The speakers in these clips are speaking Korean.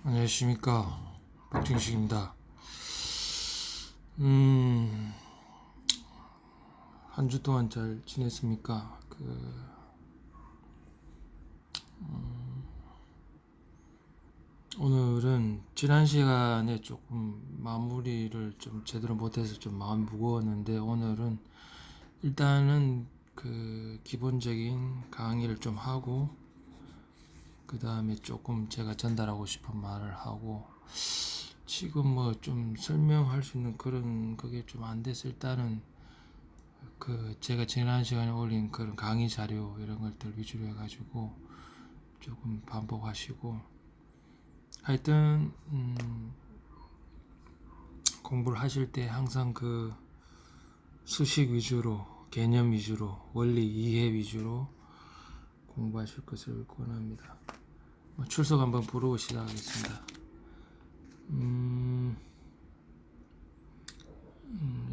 안녕하십니까, 박진식입니다. 한 주 동안 잘 지냈습니까? 오늘은 지난 시간에 조금 마무리를 좀 제대로 못해서 좀 마음이 무거웠는데, 오늘은 일단은 기본적인 강의를 좀 하고, 그 다음에 조금 제가 전달하고 싶은 말을 하고, 지금 뭐 좀 설명할 수 있는 그런 그게 좀 안 돼서, 일단은 제가 지난 시간에 올린 그런 강의 자료 이런 것들 위주로 해가지고 조금 반복하시고, 하여튼 공부를 하실 때 항상 수식 위주로, 개념 위주로, 원리 이해 위주로 공부하실 것을 권합니다. 출석 한번 부르고 시작하겠습니다.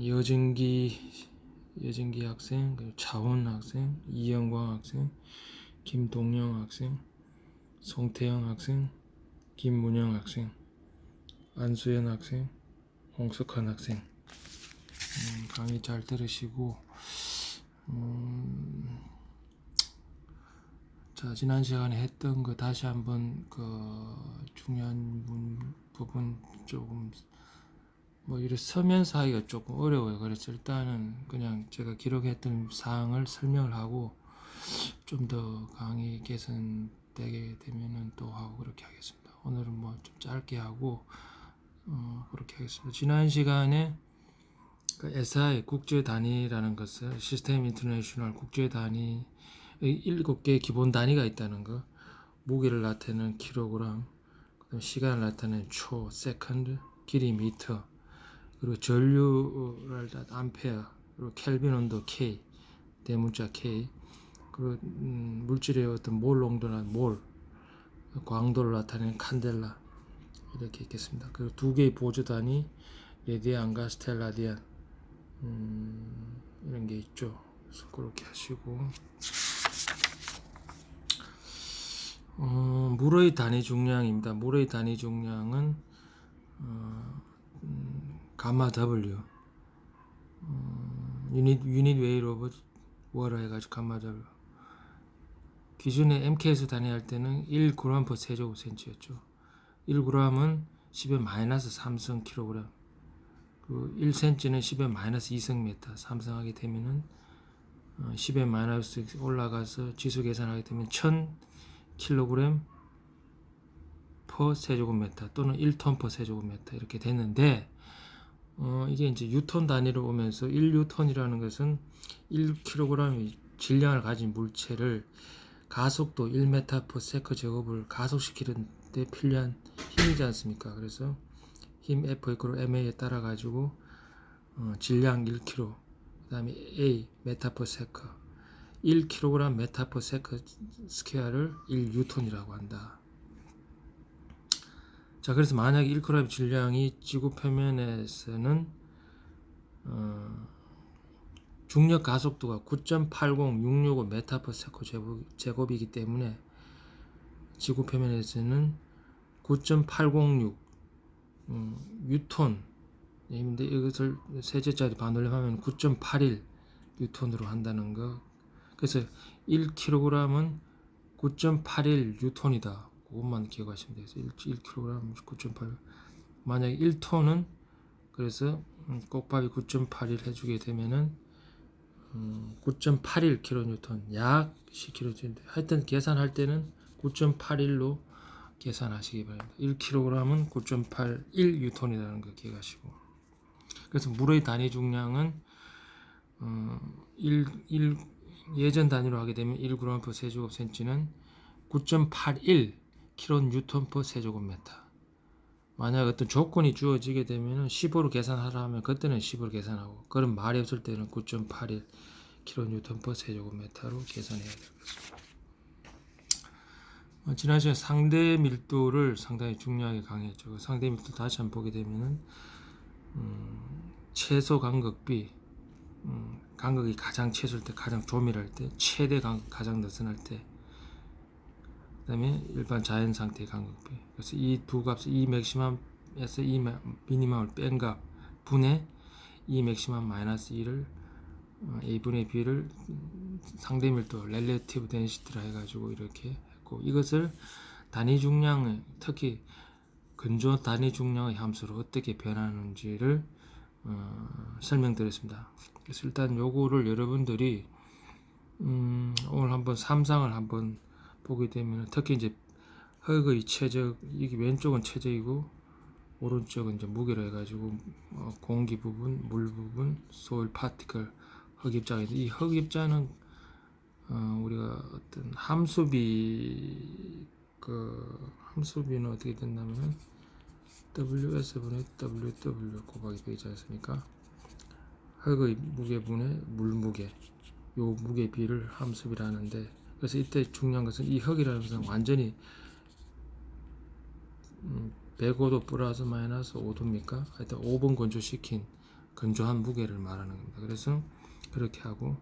여진기 학생, 그리고 차원 학생, 이영광 학생, 김동영 학생, 송태영 학생, 김문영 학생, 안수연 학생, 홍석환 학생, 강의 잘 들으시고, 자, 지난 시간에 했던 거 다시 한번 중요한 부분 조금 이런 서면서 하기가 조금 어려워요. 그래서 일단은 그냥 제가 기록했던 사항을 설명을 하고, 좀 더 강의 개선되게 되면은 또 하고 그렇게 하겠습니다. 오늘은 뭐 좀 짧게 하고 그렇게 하겠습니다. 지난 시간에 SI 국제 단위라는 것을, 시스템 인터내셔널 국제 단위 7개의 기본 단위가 있다는 거, 무게를 나타내는 킬로그램, 그다음 시간을 나타내는 초, 세컨드, 길이 미터, 그리고 전류를 암페어, 그리고 켈빈 온도 K, 대문자 K, 그리고 물질의 어떤 몰 농도나 몰, 광도를 나타내는 칸델라, 이렇게 있겠습니다. 그리고 두 개의 보조 단위, 레디안과 스텔라디안, 이런 게 있죠. 그래서 그렇게 하시고, 물의 단위 중량입니다. 물의 단위 중량은 가마 W, 유닛 웨이트 오브 워라 해가지고 가마 W. 기존에 MK에서 단위할 때는 1g per 세제곱센치였죠. 1g은 10의 마이너스 3성 킬로그램, 그 1cm는 10의 마이너스 2성 메타, 삼성하게 되면은 10의 마이너스 올라가서 지수 계산하게 되면 1000kg per 세제곱미터 또는 1톤 per 세제곱미터 이렇게 됐는데, 이게 이제 뉴턴 단위로 오면서 1뉴턴이라는 것은 1kg의 질량을 가진 물체를 가속도 1m per 세컨 제곱을 가속시키는데 필요한 힘이지 않습니까? 그래서 힘 F 이퀄 ma에 따라 가지고 질량 1kg, 그 다음에 A 메타 per 세컨, 1kg 메타 per 세컨 스퀘어를 1뉴턴이라고 한다. 자, 그래서 만약 1g 질량이 지구 표면에서는 중력 가속도가 9.80665 메타 per 세컨 제곱이기 때문에 지구 표면에서는 9.806 뉴턴, 근데 이것을 세제짜리 반올림하면 9.81 뉴턴으로 한다는 거. 그래서 1kg은 9.81 뉴턴이다. 그것만 기억하시면 되겠어요. 1kg 9.8. 만약에 1톤은, 그래서 곱하기 9.81 해주게 되면은 9.81 kN, 약 10kN. 하여튼 계산할 때는 9.81로 계산하시기 바랍니다. 1kg은 9.81 뉴턴이라는 거 기억하시고. 그래서 물의 단위 중량은 예전 단위로 하게 되면 1g per 세제곱센치는 9.81 kN per 세제곱미터. 만약 어떤 조건이 주어지게 되면 15로 계산하라 하면 그때는 15로 계산하고, 그런 말이 없을 때는 9.81 kN per 세제곱미터로 계산해야 되겠습니다. 지난 시간에 상대 밀도를 상당히 중요하게 강의했죠. 상대 밀도 다시 한번 보게 되면은 최소 간극비, 간극이 가장 최소일 때, 가장 조밀할 때, 최대 간극 가장 느슨할 때, 그다음에 일반 자연 상태의 간극비. 그래서 이 두 값을 이 맥시멈에서 이 미니멈을 뺀 값 분의 이 맥시멈 마이너스 2를 a분의 b를 상대 밀도 렐레티브 덴시티라 해가지고 이렇게 했고, 이것을 단위 중량의, 특히 근조 단위 중량의 함수로 어떻게 변하는지를 설명드렸습니다. 그래서 일단 요거를 여러분들이 오늘 한번 3상을 한번 보게 되면, 특히 이제 흙의 최적, 이게 왼쪽은 최적이고 오른쪽은 이제 무게로 해가지고 공기 부분, 물 부분, 소일 파티클, 흙 입자인데, 이 흙 입자는 우리가 어떤 함수비는 어떻게 된다면은 WS분의 WW 곱하기 되지 않습니까? 흙의 무게분의 물무게, 요 무게 비를 함수비라 하는데, 그래서 이때 중요한 것은 이 흙이라는 것은 완전히 105도 플러스 마이너스 5도입니까? 하여튼 5번 건조시킨 건조한 무게를 말하는 겁니다. 그래서 그렇게 하고,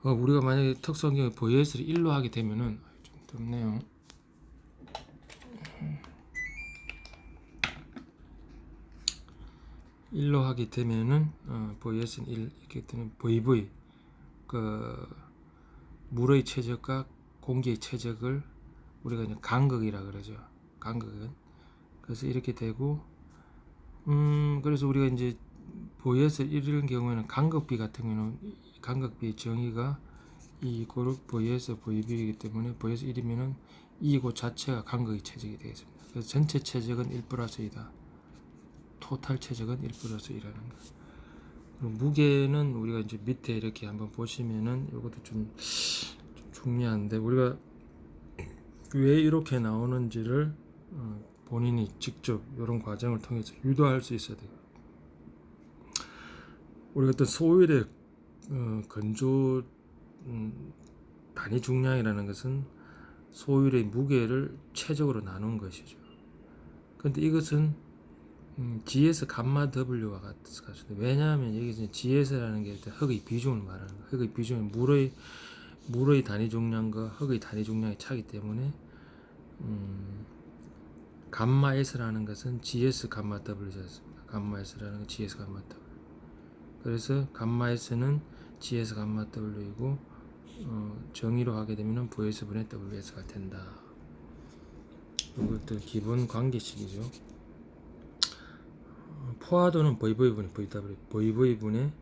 우리가 만약에 특성경에 VS를 1로 하게 되면은, 좀 덥네요. 일로 하게 되면은 VS는 1 이렇게 되면 VV, 물의 최적과 공기의 최적을 우리가 이제 간극이라 그러죠. 간극은. 그래서 이렇게 되고, 그래서 우리가 이제 VS 1인 경우에는 간극비 같은 경우는 간극비의 정의가 E 이고르 VS VB이기 때문에 VS 1이면은 이고 자체가 간극의 최적이 되겠습니다. 그래서 전체 최적은 1 플러스 2다. 토탈 최적은 1 플러스 2라는 거. 그리고 무게는 우리가 이제 밑에 이렇게 한번 보시면은 이것도 좀 중요한데, 우리가 왜 이렇게 나오는지를 본인이 직접 이런 과정을 통해서 유도할 수 있어야 돼요. 우리가 어떤 소일의 건조 단위 중량이라는 것은 소일의 무게를 최적으로 나눈 것이죠. 그런데 이것은 GS 감마 W와 같습니다. 왜냐하면 여기서 GS라는 게 흙의 비중을 말하는 거예요. 흙의 비중은 물의 단위 중량과 흙의 단위 중량의 차이기 때문에 감마 S라는 것은 GS 감마 W지 않습니다. 감마 S라는 건 GS 감마 W. 그래서 감마 S는 GS 감마 W이고, 정의로 하게 되면 VS분의 WS가 된다. 이것도 기본 관계식이죠. 포화도는 VV분의 VW, VV분의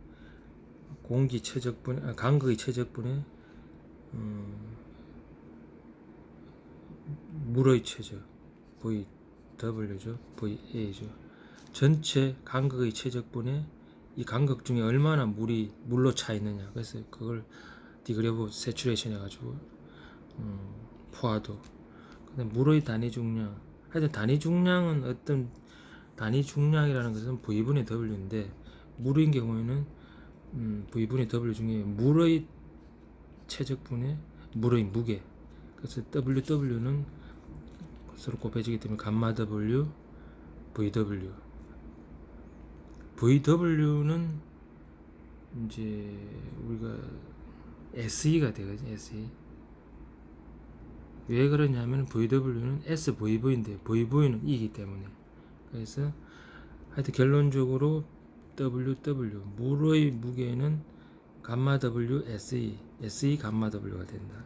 공기 최적분의 간극의 최적분의 물의 최적 VW죠, VA죠. 전체 간극의 최적분의 이 간극 중에 얼마나 물로 차 있느냐. 그래서 그걸 디그리 오브 세츄레이션 해가지고 포화도. 근데 물의 단위 중량, 하여튼 단위 중량은 어떤 단위 중량이라는 것은 V분의 W인데, 물인 경우에는 V분의 W 중에 물의 최적분의 물의 무게, 그래서 WW는 서로 곱해지기 때문에 감마 W, VW. VW는 이제 우리가 SE가 되거든요. SE. 왜 그러냐면 VW는 SVV인데 VV는 E이기 때문에. 그래서 하여튼 결론적으로 WW 물의 무게는 감마 W SE, SE 감마 W가 된다.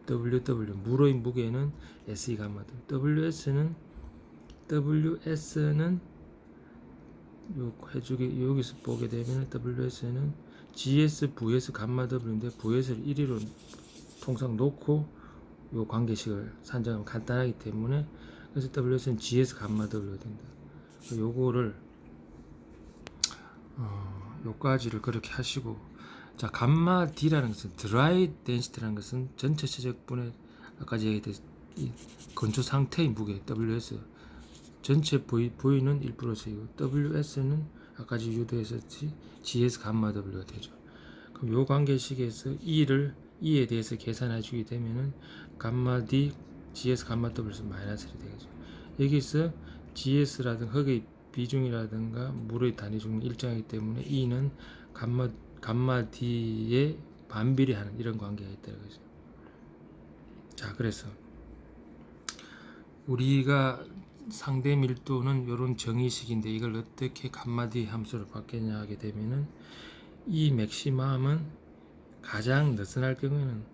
WW 물의 무게는 SE 감마 W. WS는 요 해주기 여기서 보게 되면 WS는 GS VS 감마 W인데, VS를 1위로 통상 놓고 요 관계식을 산정하면 간단하기 때문에, 그래서 WS는 GS 감마 W가 된다. 요거를 요까지를 그렇게 하시고, 자, 감마 D라는 것은 드라이 덴시티라는 것은 전체 최적분의 아까 얘기했듯이 건조 상태의 무게 WS, 전체 V는 1 플러스이고 WS는 아까 유도했었지 GS 감마 W가 되죠. 그럼 요 관계식에서 E에 대해서 계산해 주게 되면은 감마 D GS 감마 W에서 마이너스 1이 되겠죠. 여기서 GS라든가 흙의 비중이라든가 물의 단위 중량 일정이기 때문에 E는 감마 D에 반비례하는 이런 관계가 있다는 거죠. 자, 그래서 우리가 상대 밀도는 이런 정의식인데 이걸 어떻게 갓마디 함수로 바뀌냐 하게 되면은 이 맥시멈은 가장 느슨할 경우에는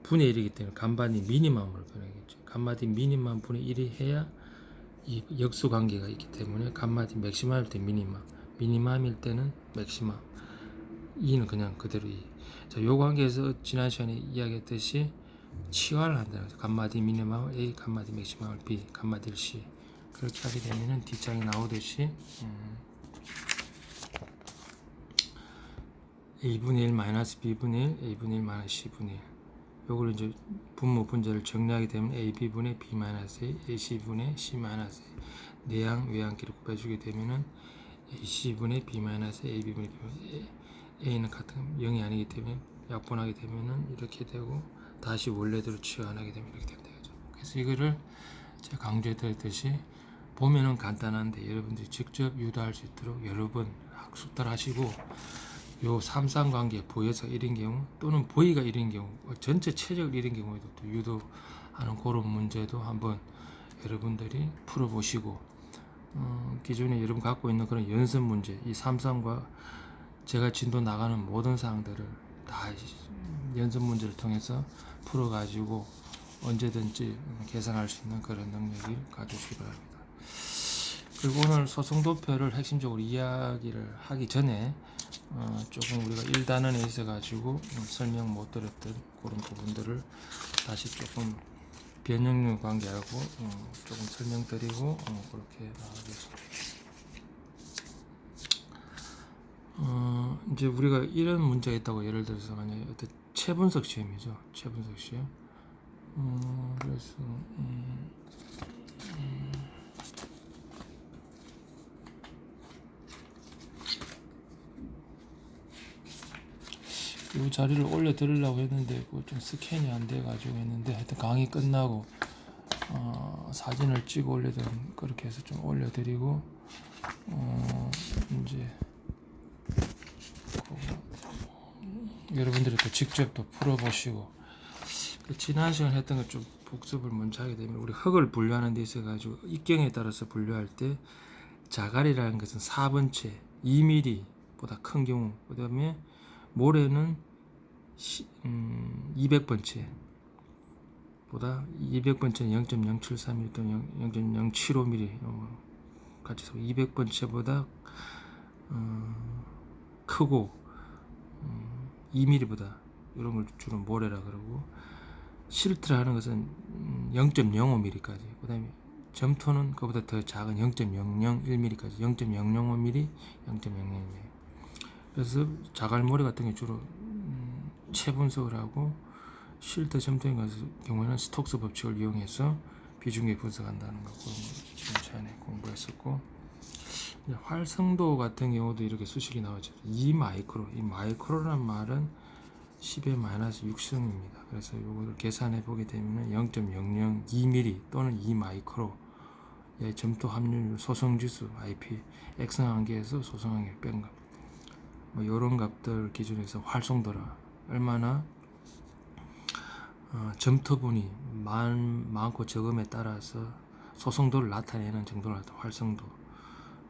분의 1이기 때문에 간마디 미니멈으로 변하겠죠. 간마디 미니멈 분의 1이 해야 이 역수 관계가 있기 때문에 간마디 맥시멈일 때 미니멈, 미니멈일 때는 맥시멈, 2는 그냥 그대로 2. 자, 요 관계에서 지난 시간에 이야기했듯이 치환을 한다는 거죠. 간마디 미니멈을 A, 간마디 맥시멈을 B, 간마디를 C. 그렇게 하게 되면은 뒷장에 나오듯이 A분의 1 마이너스 B분의 1, A분의 1 마이너스 C분의 1. 요걸 이제 분모 분자를 정리하게 되면 AB분의 B 마이너스 A, AC분의 C 마이너스 A. 내양 외양끼리 곱해주게 되면은 AC분의 B 마이너스 AB분의 B, A는 같은 0이 아니기 때문에 약분하게 되면은 이렇게 되고 다시 원래대로 치환하게 되면 이렇게 된다. 그래서 이거를 제가 강조했듯이 보면은 간단한데 여러분들이 직접 유도할 수 있도록 여러 번 숙달하시고 요 삼삼관계 보여서 1인 경우 또는 보이가 1인 경우 전체 최적 1인 경우에도 또 유도하는 그런 문제도 한번 여러분들이 풀어보시고 기존에 여러분 갖고 있는 그런 연습 문제 이 삼삼과 제가 진도 나가는 모든 사항들을 다 연습 문제를 통해서 풀어가지고 언제든지 계산할 수 있는 그런 능력을 가지시기 바랍니다. 그리고 오늘 소송도표를 핵심적으로 이야기를 하기 전에 조금 우리가 1단원에 있어 가지고 설명 못 드렸던 그런 부분들을 다시 조금 변형률 관계하고 조금 설명드리고 그렇게 나가겠습니다. 이제 우리가 이런 문제가 있다고 예를 들어서 만약에 어떤 체분석 시험이죠. 체분석 시험. 그래서 이 자리를 올려 드리려고 했는데 좀 스캔이 안 돼 가지고 했는데 하여튼 강의 끝나고 사진을 찍어 올리든 그렇게 해서 좀 올려 드리고 이제 여러분들이 또 직접 또 풀어 보시고 지난 시간 했던 거 좀 복습을 먼저 하게 되면 우리 흙을 분류하는 데 있어 가지고 입경에 따라서 분류할 때 자갈이라는 것은 4번째 2mm보다 큰 경우, 그 다음에 모래는 200번째 보다 200번째는 0.073mm 또는 0.075mm 같이 해서 200번째보다 크고 2mm보다 이런 걸 주로 모래라 그러고 실트라 하는 것은 0.05mm까지 그 다음에 점토는 그보다 더 작은 0.001mm까지 0.005mm, 0.001mm. 그래서 자갈모래 같은 게 주로 체분석을 하고 실트 점토인 경우에는 스톡스 법칙을 이용해서 비중계 분석한다는 거 그런 거 지난 시간에 공부했었고 활성도 같은 경우도 이렇게 수식이 나오죠. 2마이크로 이 마이크로란 말은 10의 마이너스 6승입니다. 그래서 이거를 계산해 보게 되면 0.002mm 또는 2마이크로 점토 함유율 소성지수 IP X항계에서 소성항계 뺀 값 뭐 이런 값들 기준에서 활성도라 얼마나 점토분이 많고 적음에 따라서 소성도를 나타내는 정도를 활성도.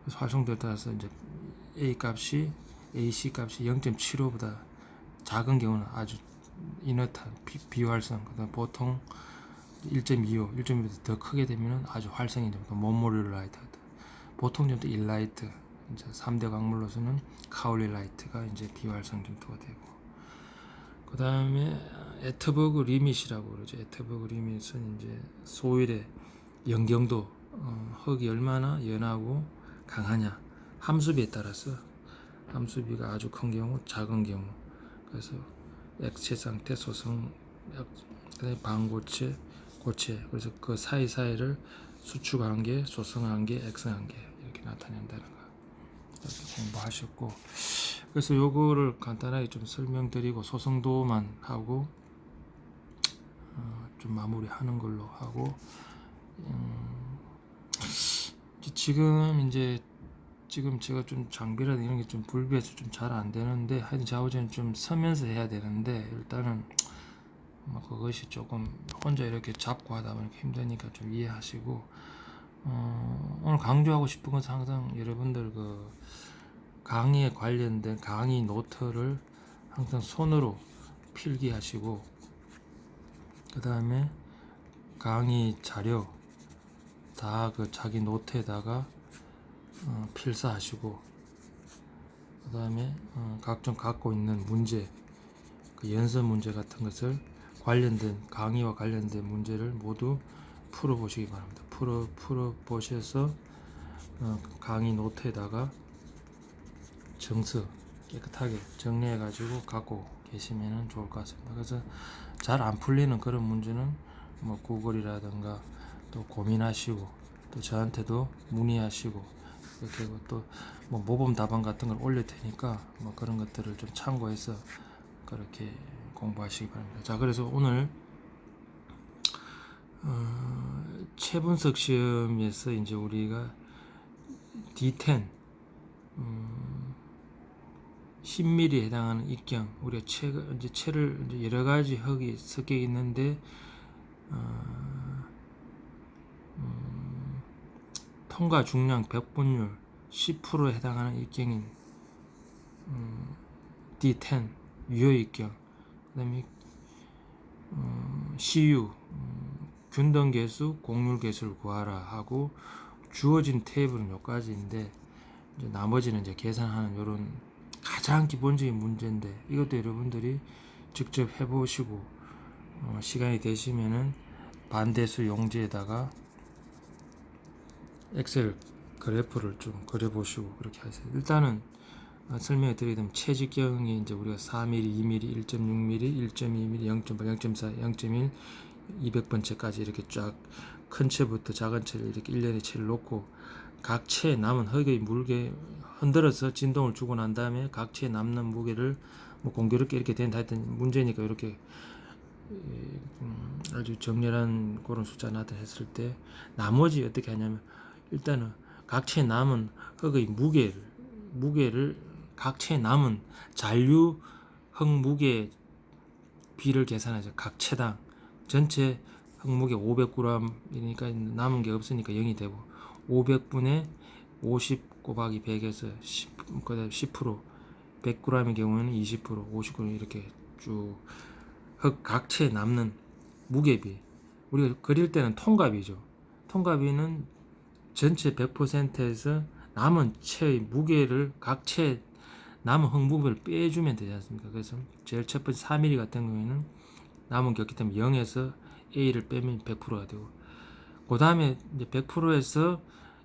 그래서 활성도에 따라서 이제 A 값이 AC 값이 0.75보다 작은 경우는 아주 이너트한 비활성. 그다음 보통 1.25, 1.25보다 더 크게 되면 아주 활성이 됩니다. 몬모릴라이트. 보통 점토 일라이트. 이제 3대 광물로서는 카올릴라이트가 이제 비활성 점토가 되고. 그다음에 에트버그 리밋이라고 그러죠. 에트버그 리밋은 이제 소일의 영경도, 흙이 얼마나 연하고 강하냐, 함수비에 따라서 함수비가 아주 큰 경우, 작은 경우, 그래서 액체 상태, 소성, 그다음에 반고체, 고체, 그래서 그 사이사이를 수축한 게, 소성한 게, X한 게 이렇게 나타낸다는 거 이렇게 공부하셨고. 그래서 요거를 간단하게 좀 설명드리고 소성도만 하고 좀 마무리하는 걸로 하고 지금 제가 좀 장비라든 이런 게 좀 불비해서 좀 잘 안 되는데 하여튼 좌우전 좀 서면서 해야 되는데 일단은 뭐 그것이 조금 혼자 이렇게 잡고 하다 보니까 힘드니까 좀 이해하시고, 오늘 강조하고 싶은 것은 항상 여러분들 그 강의에 관련된 강의 노트를 항상 손으로 필기하시고, 그 다음에 강의 자료 다 그 자기 노트에다가 필사하시고, 그 다음에 각종 갖고 있는 문제, 그 연습 문제 같은 것을 관련된 강의와 관련된 문제를 모두 풀어보시기 바랍니다. 풀어보셔서 강의 노트에다가 정서 깨끗하게 정리해 가지고 갖고 계시면 좋을 것 같습니다. 그래서 잘 안 풀리는 그런 문제는 뭐 구글이라든가 또 고민하시고, 또 저한테도 문의하시고, 이렇게 또 뭐 모범 답안 같은 걸 올릴 테니까 뭐 그런 것들을 좀 참고해서 그렇게 공부하시기 바랍니다. 자, 그래서 오늘 체분석 시험에서 이제 우리가 D10 10mm에 해당하는 입경, 우리가 체를 이제 여러 가지 흙이 섞여 있는데 통과 중량 백분율 10%에 해당하는 입경인 D10 유효 입경, 그다음에 CU 균등 계수, 곡률 계수를 구하라 하고, 주어진 테이블은 몇 가지인데 이제 나머지는 이제 계산하는 이런 가장 기본적인 문제인데, 이것도 여러분들이 직접 해보시고 시간이 되시면은 반대수 용지에다가 엑셀 그래프를 좀 그려보시고 그렇게 하세요. 일단은 설명해 드리면 체직경이 이제 우리가 4mm, 2mm, 1.6mm, 1.2mm, 0.8, 0.4, 0.1, 200번째까지 이렇게 쫙 큰 채부터 작은 채를 이렇게 일련의 채를 놓고, 각 채에 남은 흙의 무게 흔들어서 진동을 주고 난 다음에 각 채에 남는 무게를 뭐 공교롭게 이렇게 된다 하여튼 문제니까 이렇게 아주 정렬한 그런 숫자 나타냈을 때, 나머지 어떻게 하냐면 일단은 각 채에 남은 흙의 무게를 각 채에 남은 잔류 흙 무게 비를 계산하죠. 각 채당 전체 흙무게 500g이니까 남은 게 없으니까 0이 되고, 500분의 50 곱하기 100에서 10, 그다음 10%, 100g의 경우에는 20%, 50g 이렇게 쭉 흙 각채에 남는 무게비, 우리가 그릴 때는 통가비죠. 통가비는 전체 100%에서 남은 채의 무게를 각채 남은 흙 무게를 빼주면 되지 않습니까? 그래서 제일 첫 번째 4mm 같은 경우에는 남은 게 없기 때문에 0에서 A를 빼면 100%가 되고, 그 다음에 이제 100%에서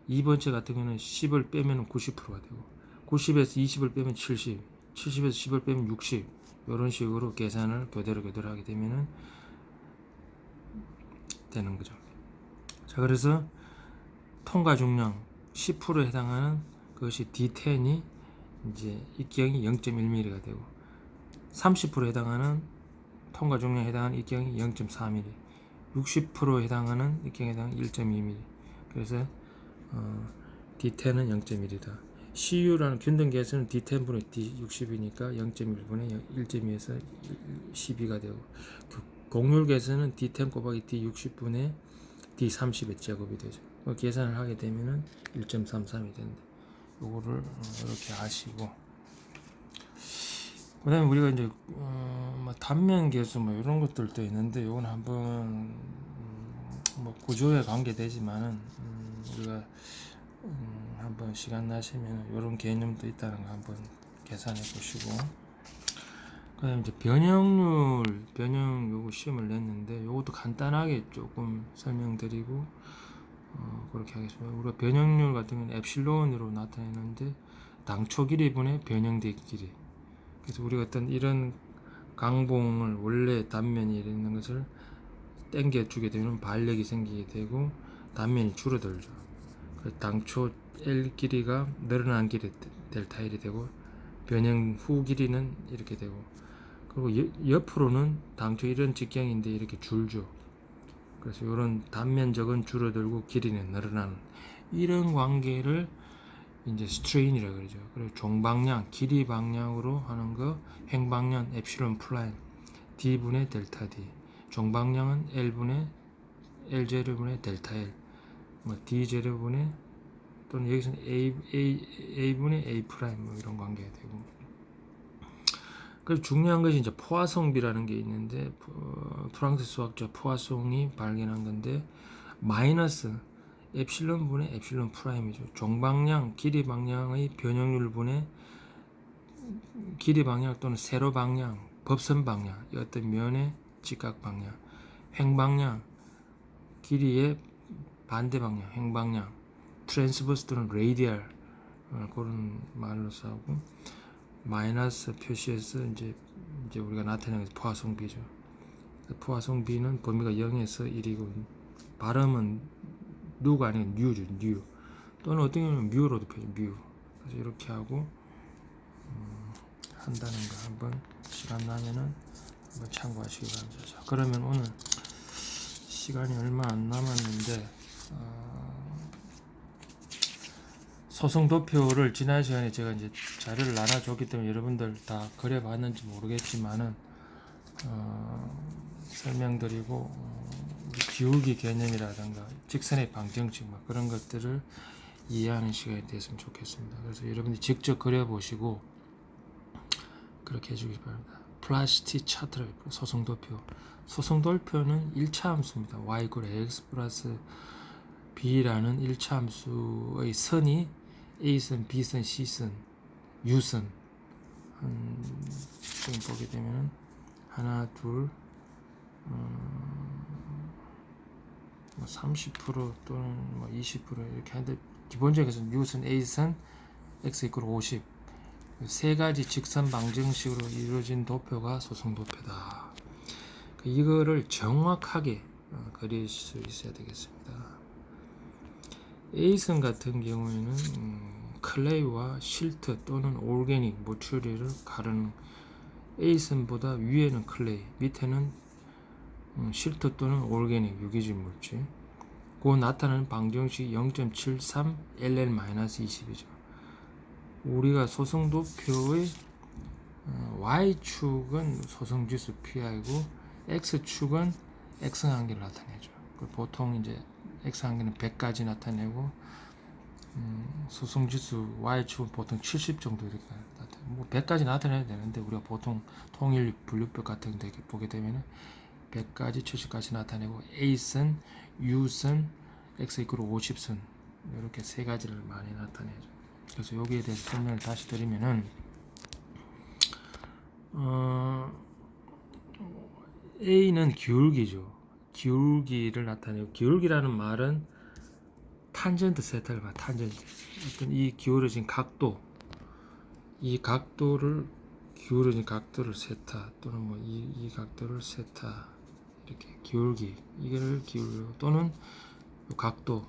2번째 같은 경우는 10을 빼면 90%가 되고, 90에서 20을 빼면 70, 70에서 10을 빼면 60, 이런 식으로 계산을 교대로 하게 되면은 되는 거죠. 자, 그래서 통과 중량 10%에 해당하는 그것이 D10이 이제 입경이 0.1mm가 되고, 30%에 해당하는 통과 중량에 해당하는 입경이 0.4mm, 60%에 해당하는 입경에 해당하는 1.2mm. 그래서 D10은 0.1이다. CU라는 균등 계수는 D10분의 D60이니까 0.1분의 1.2에서 12가 되고, 곡률 계수는 D10 곱하기 D60분의 D30의 제곱이 되죠. 계산을 하게 되면은 1.33이 된다. 요거를 이렇게 아시고, 그 다음에 우리가 이제 뭐 단면 계수 뭐 이런 것들도 있는데, 요건 한번 뭐 구조에 관계되지만은 우리가 한번 시간 나시면 이런 개념도 있다는 거 한번 계산해 보시고, 그다음에 이제 변형 요거 시험을 냈는데 요것도 간단하게 조금 설명드리고 그렇게 하겠습니다. 우리가 변형률 같은 경우는 엡실론으로 나타내는데, 당초 길이분의 변형된 길이. 그래서 우리가 어떤 이런 강봉을 원래 단면이 있는 것을 당겨 주게 되면 반력이 생기게 되고 단면이 줄어들죠. 당초 L 길이가 늘어난 길이 델타 L이 되고, 변형 후 길이는 이렇게 되고, 그리고 옆으로는 당초 이런 직경인데 이렇게 줄죠. 그래서 이런 단면적은 줄어들고 길이는 늘어나는 이런 관계를 이제 스트레인이라고 그러죠. 그리고 종방향, 길이 방향으로 하는 거 횡방향 엡실론 플라임 D분의 델타 D. 정방량은 L분의 L제곱분의 델타 L, 뭐 D제곱분의 또는 여기서는 A분의 A 프라임 뭐 이런 관계가 되고. 그리고 중요한 것이 이제 포화송비라는 게 있는데, 프랑스 수학자 포화송이 발견한 건데, 마이너스 엡실론 분의 엡실론 프라임이죠. 종방량, 길이 방향의 변형률 분의 길이 방향 또는 세로 방향, 법선 방향, 어떤 면의 직각 방향, 횡방향, 길이의 반대 방향, 횡방향, 트랜스버스 또는 레이디얼, 그런 말로 쓰고, 마이너스 표시해서 이제 우리가 나타내는 것이 포화송비죠. 포화송비는 범위가 0에서 1이고 발음은 누가 아니고 뉴죠. 뉴. 또는 어떤 경우는 뮤로도 표시 뮤. 그래서 이렇게 하고 한다는 거 한번 시간 나면은 한번 참고하시기 바랍니다. 자, 그러면 오늘 시간이 얼마 안 남았는데 소송 도표를 지난 시간에 제가 이제 자료를 나눠줬기 때문에 여러분들 다 그려봤는지 모르겠지만은 설명드리고 기울기 개념이라든가 직선의 방정식 막 그런 것들을 이해하는 시간이 됐으면 좋겠습니다. 그래서 여러분들이 직접 그려보시고 그렇게 해주기 바랍니다. 플라시티 차트를 소송도표. 소송도표는 1차 함수입니다. y = x 플러스 b라는 1차 함수의 선이 a선, b선, c선, u선 지금 보게 되면 하나, 둘, 30% 또는 20% 이렇게 하는데 기본적으로 u선, a선, x = 50 세 가지 직선 방정식으로 이루어진 도표가 소송도표다. 이거를 정확하게 그릴 수 있어야 되겠습니다. A선 같은 경우에는 클레이와 실트 또는 오르게닉 모추리를 가르는 A선보다 위에는 클레이, 밑에는 실트 또는 오르게닉 유기질 물질. 그 나타나는 방정식 0.73 LL-20이죠. 우리가 소송도표의 Y축은 소송지수 PI고 X축은 X한계를 나타내죠. 보통 이제 X한계는 100까지 나타내고 소송지수 Y축은 보통 70 정도 이렇게 나타내요. 뭐 100까지 나타내야 되는데 우리가 보통 통일 분류표 같은 데 보게 되면 100까지 70까지 나타내고 A선, U선, X = 50선 이렇게 세 가지를 많이 나타내죠. 그래서 여기에 대해서 설명을 다시 드리면은 A는 기울기죠. 기울기를 나타내고 기울기라는 말은 탄젠트 세타를 말 탄젠트 어떤 이 기울어진 각도 이 각도를 기울어진 각도를 세타 또는 뭐 이 각도를 세타 이렇게 기울기 이거를 기울여 또는 각도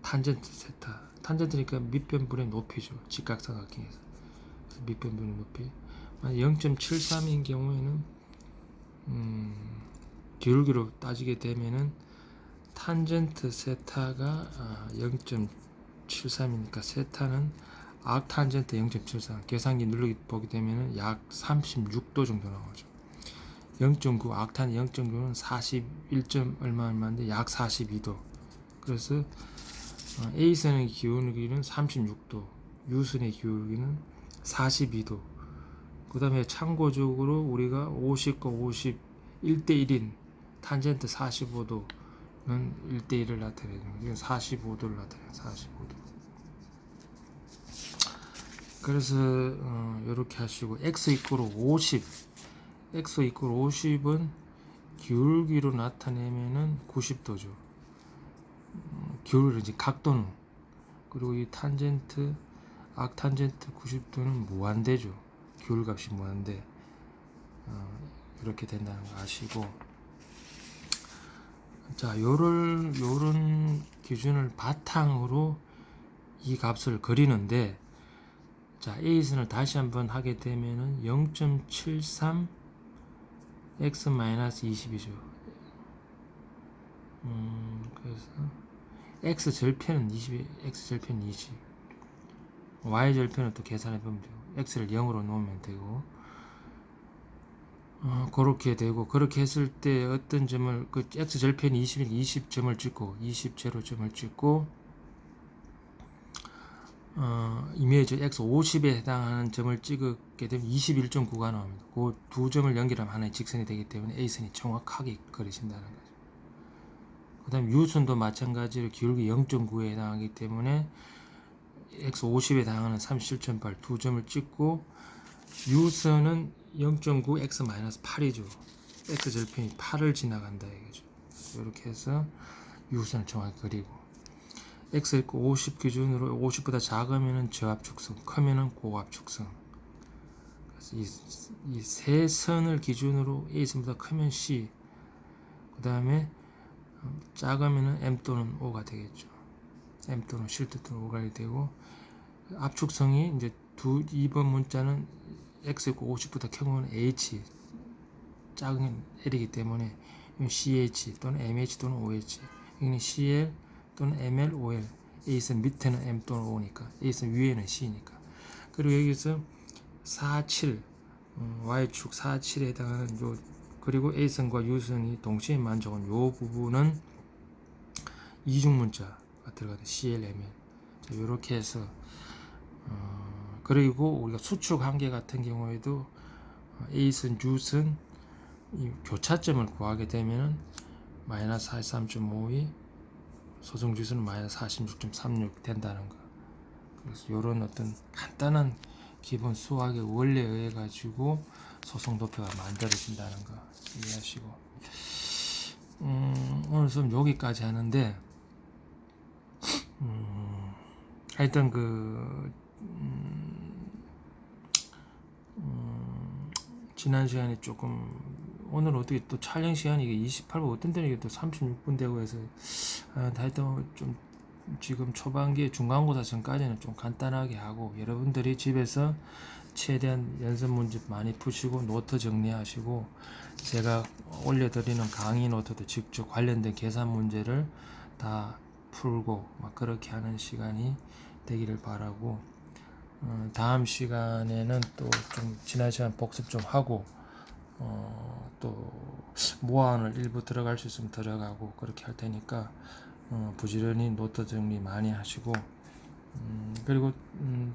탄젠트 세타 탄젠트니까 밑변분의 높이죠. 직각삼각형에서 밑변분의 높이 0.73인 경우에는 기울기로 따지게 되면은 탄젠트 세타가 0.73이니까 세타는 악탄젠트 0.73 계산기 누르기 보게 되면은 약 36도 정도 나오죠. 0.9 악탄 0.9는 41. 얼마인데 약 42도. 그래서 A선의 기울기는 36도, U선의 기울기는 42도. 그 다음에 참고적으로 우리가 50과 50 1대1인 탄젠트 45도는 1대1을 나타내는 이건 45도를 나타내요. 45도. 그래서 이렇게 하시고 x = 50 x = 50은 기울기로 나타내면은 90도죠. 기울기 이제 각도는 그리고 이 탄젠트 악탄젠트 90도는 무한대죠. 기울값이 무한대. 이렇게 된다는 거 아시고 자 요런 기준을 바탕으로 이 값을 그리는데 자 A선을 다시 한번 하게 되면은 0.73 x-20이죠. 그래서 x 절편은 20, x 절편 20, y 절편은 또 계산해 보면 돼요. x를 0으로 놓으면 되고 그렇게 되고, 그렇게 했을 때 어떤 점을 그 x 절편이 20일 20점을 찍고 20제로점을 찍고 이미지 x 50에 해당하는 점을 찍게 되면 21.9가 나옵니다. 그 두 점을 연결하면 하나의 직선이 되기 때문에 A선이 정확하게 그려진다는 거죠. 그 다음 U선도 마찬가지로 기울기 0.9에 해당하기 때문에 x 50에 해당하는 37.8 두 점을 찍고 U선은 0.9 x 8이죠. x 절편이 8을 지나간다 이거죠. 이렇게 해서 U선을 정확히 그리고 x 있고 50 기준으로 50보다 작으면은 저압축성, 크면은 고압축성. 그래서 이 세 선을 기준으로 A선보다 크면 C, 그 다음에 작으면은 M 또는 O가 되겠죠. M 또는 실드 또는 O가 되고, 압축성이 이제 2번 문자는 x 있고 50보다 큰 h, 작은 l이기 때문에 ch 또는 mh 또는 oh, 여기는 cl 또는 ml, ol, a선 밑에는 m 또는 o니까 a선 위에는 c니까. 그리고 여기서 4, 7, y축 4, 7에 해당하는 요, 그리고 a선과 u선이 동시에 만족한 요 부분은 이중문자가 들어가는 cl, ml. 자, 요렇게 해서 그리고 우리가 수축 한계 같은 경우에도 A선, U선 이 교차점을 구하게 되면은 마이너스 43.52, 소승주선은 마이너스 46.36 된다는 거. 그래서 이런 어떤 간단한 기본 수학의 원리에 의해 가지고 소송 도표가 만들어진다는 거 이해하시고, 오늘 수업 여기까지 하는데, 하여튼 지난 시간에 조금, 오늘 어떻게 또 촬영 시간이 이게 28분, 어떤 때는 이게 또 36분 되고 해서, 하여튼 좀 지금 초반기에 중간고사 전까지는 좀 간단하게 하고, 여러분들이 집에서 최대한 연습 문제 많이 푸시고 노트 정리하시고, 제가 올려드리는 강의 노트도 직접 관련된 계산 문제를 다 풀고 막 그렇게 하는 시간이 되기를 바라고, 다음 시간에는 또 좀 지난 시간 복습 좀 하고, 또 모아오늘 일부 들어갈 수 있으면 들어가고 그렇게 할 테니까 부지런히 노트 정리 많이 하시고, 그리고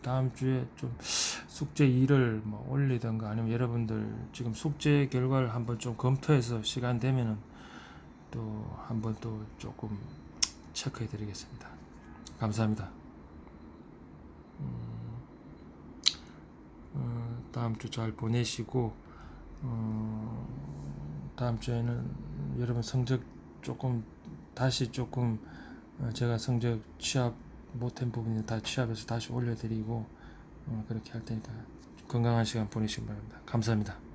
다음 주에 좀 숙제 2를 뭐 올리던가 아니면 여러분들 지금 숙제 결과를 한번 좀 검토해서 시간 되면은 또 한번 또 조금 체크해 드리겠습니다. 감사합니다. 다음 주 잘 보내시고, 다음 주에는 여러분 성적 조금 다시 조금 제가 성적 취합 못한 부분이 다 취합해서 다시 올려드리고 그렇게 할 테니까 건강한 시간 보내시기 바랍니다. 감사합니다.